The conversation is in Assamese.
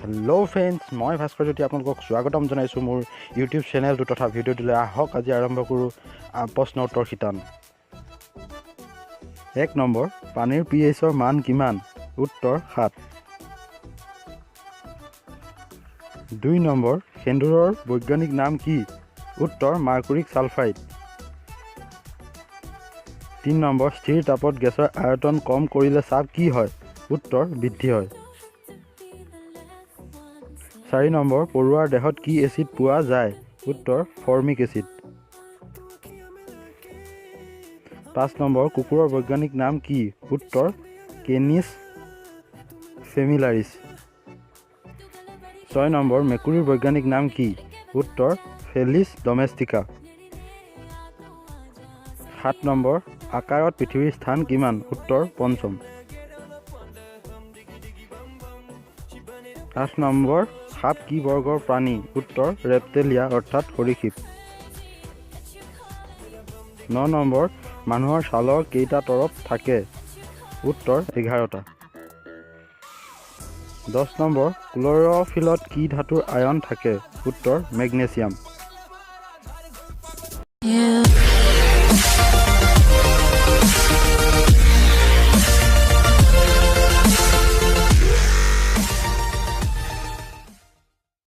হেল্ল' ফ্ৰেণ্ডছ, মই ভাস্কৰ জ্যোতি আপোনালোকক স্বাগতম জনাইছোঁ মোৰ ইউটিউব চেনেলটো তথা ভিডিঅ'টোলৈ। আহক আজি আৰম্ভ কৰোঁ প্ৰশ্ন উত্তৰ শিতান। 1 নম্বৰ, পানীৰ pH-ৰ মান কিমান? উত্তৰ 7। 2 নম্বৰ, সেন্দুৰৰ বৈজ্ঞানিক নাম কি? উত্তৰ মাৰ্কুৰিক ছালফাইড। 3 নম্বৰ, স্থিৰ তাপত গেছৰ আয়তন কম কৰিলে চাপ কি হয়? উত্তৰ বৃদ্ধি হয়। 4 নম্বৰ, পৰুৱাৰ দেহত কি এচিড পোৱা যায়? উত্তৰ ফৰ্মিক এচিড। 5 নম্বৰ, কুকুৰৰ বৈজ্ঞানিক নাম কি? উত্তৰ কেনিছ ফেমিলাৰিছ। 6 নম্বৰ, মেকুৰীৰ বৈজ্ঞানিক নাম কি? উত্তৰ ফেলিছ ডমেষ্টিকা। 7 নম্বৰ, আকাৰত পৃথিৱীৰ স্থান কিমান? উত্তৰ 5ম। 8 নম্বৰ, সাপ কি বৰ্গৰ প্ৰাণী? উত্তৰ ৰেপ্টেলিয়া অৰ্থাৎ সৰীসৃপ। 9 নম্বৰ, মানুহৰ ছালৰ কেইটা তৰপ থাকে? উত্তৰ 11টা। 10 নম্বৰ, ক্ল'ৰ'ফিলত কি ধাতুৰ আয়ন থাকে? উত্তৰ মেগনেছিয়াম।